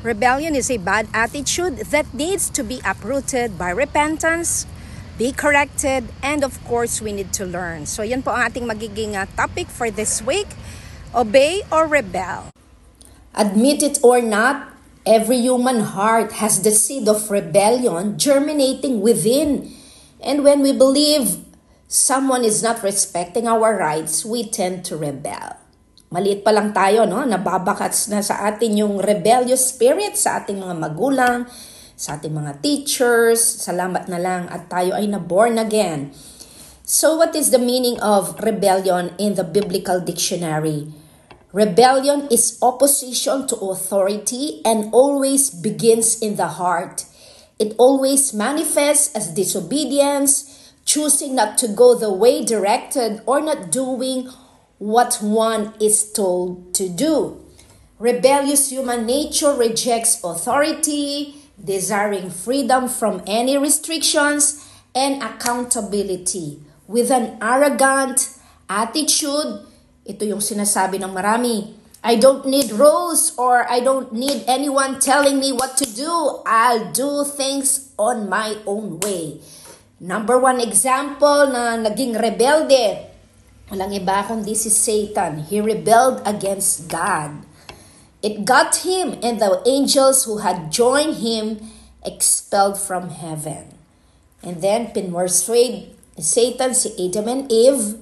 Rebellion is a bad attitude that needs to be uprooted by repentance, be corrected, and of course, we need to learn. So yan po ang ating magiging topic for this week. Obey or rebel? Admit it or not, every human heart has the seed of rebellion germinating within. And when we believe someone is not respecting our rights, we tend to rebel. Maliit pa lang tayo, no? Nababakats na sa atin yung rebellious spirit sa ating mga magulang, sa ating mga teachers. Salamat na lang at tayo ay na-born again. So what is the meaning of rebellion in the biblical dictionary? Rebellion is opposition to authority and always begins in the heart. It always manifests as disobedience, choosing not to go the way directed or not doing what one is told to do. Rebellious human nature rejects authority, desiring freedom from any restrictions and accountability. With an arrogant attitude, ito yung sinasabi ng marami, I don't need rules or I don't need anyone telling me what to do. I'll do things on my own way. Number one example na naging rebelde, walang iba kundi si Satan. He rebelled against God. It got him and the angels who had joined him expelled from heaven. And then pinpersuade Satan si Adam and Eve,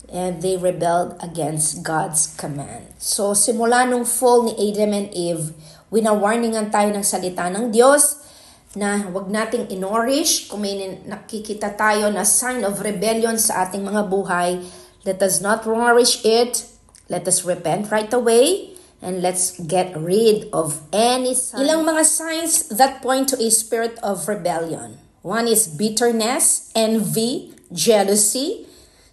and they rebelled against God's command. So simula nung fall ni Adam and Eve, winawarningan tayo ng salita ng Diyos na wag nating inorish. Kung may nakikita tayo na sign of rebellion sa ating mga buhay, let us not nourish it. Let us repent right away and let's get rid of any sign. Ilang mga signs that point to a spirit of rebellion. One is bitterness, envy, jealousy,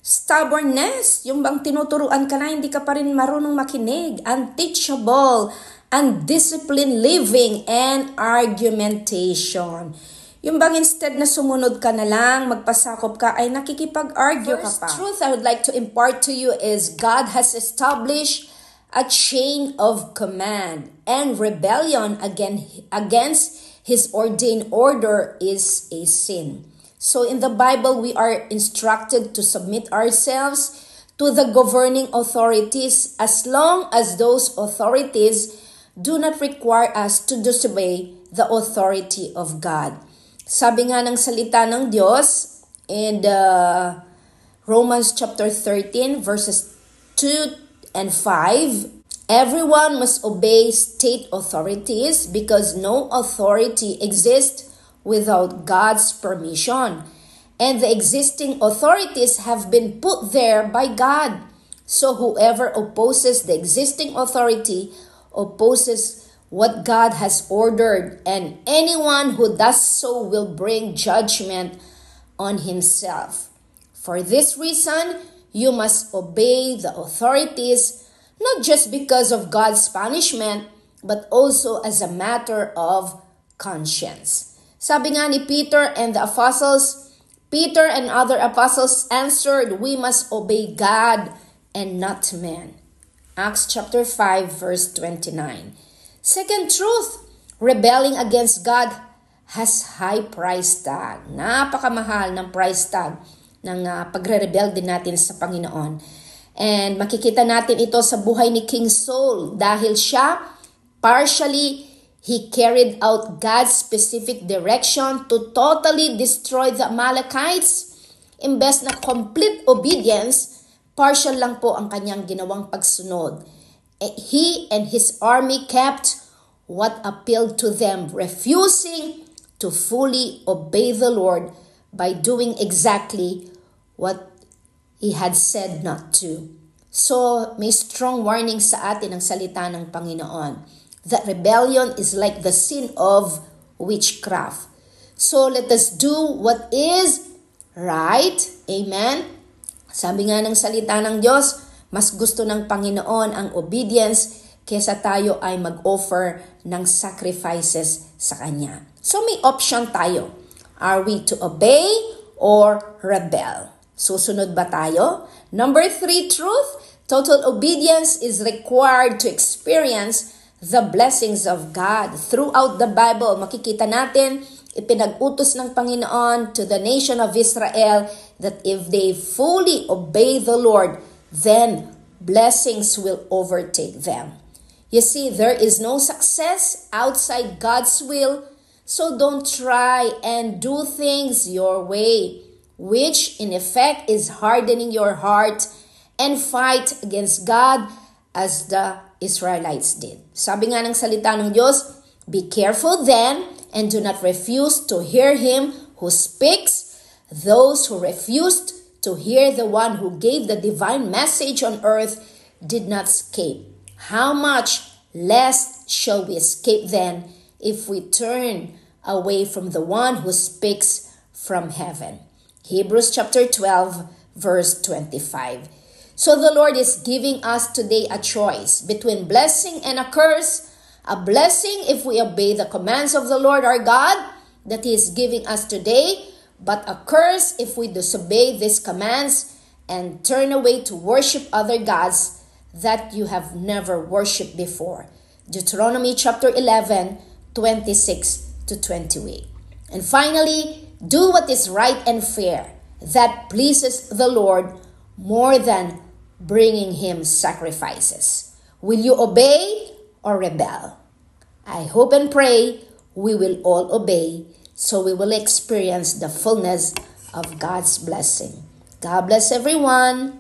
stubbornness, yung bang tinuturuan ka na hindi ka pa rin marunong makinig, unteachable, undisciplined living, and argumentation. Yung bang instead na sumunod ka na lang, magpasakop ka, ay nakikipag-argue ka pa. First truth I would like to impart to you is God has established a chain of command, and rebellion against His ordained order is a sin. So in the Bible, we are instructed to submit ourselves to the governing authorities as long as those authorities do not require us to disobey the authority of God. Sabi nga ng salita ng Diyos in Romans chapter 13 verses 2 and 5, everyone must obey state authorities because no authority exists without God's permission. And the existing authorities have been put there by God. So whoever opposes the existing authority opposes what God has ordered, and anyone who does so will bring judgment on himself. For this reason, you must obey the authorities, not just because of God's punishment, but also as a matter of conscience. Sabi nga ni Peter and the apostles, Peter and other apostles answered, we must obey God and not men. Acts chapter 5 verse 29. Second truth, rebelling against God has high price tag. Napakamahal ng price tag ng pagre-rebel din natin sa Panginoon. And makikita natin ito sa buhay ni King Saul dahil siya partially he carried out God's specific direction to totally destroy the Amalekites. Imbes na complete obedience, partial lang po ang kanyang ginawang pagsunod. He and his army kept what appealed to them, refusing to fully obey the Lord by doing exactly what he had said not to. So, may strong warning sa atin ang salita ng Panginoon that rebellion is like the sin of witchcraft. So, let us do what is right. Amen? Sabi nga ng salita ng Diyos, mas gusto ng Panginoon ang obedience kesa tayo ay mag-offer ng sacrifices sa Kanya. So may option tayo. Are we to obey or rebel? Susunod ba tayo? Number 3 truth, total obedience is required to experience the blessings of God. Throughout the Bible, makikita natin, ipinag-utos ng Panginoon to the nation of Israel that if they fully obey the Lord, then blessings will overtake them. You see, there is no success outside God's will, so don't try and do things your way, which in effect is hardening your heart and fight against God as the Israelites did. Sabi nga ng salita ng Diyos, be careful then and do not refuse to hear him who speaks. Those who refused to hear the one who gave the divine message on earth did not escape. How much less shall we escape then if we turn away from the one who speaks from heaven? Hebrews chapter 12, verse 25. So the Lord is giving us today a choice between blessing and a curse. A blessing if we obey the commands of the Lord our God that He is giving us today, but a curse if we disobey these commands and turn away to worship other gods that you have never worshipped before. Deuteronomy chapter 11, 26 to 28. And finally, do what is right and fair, that pleases the Lord more than bringing Him sacrifices. Will you obey or rebel? I hope and pray we will all obey, so we will experience the fullness of God's blessing. God bless everyone.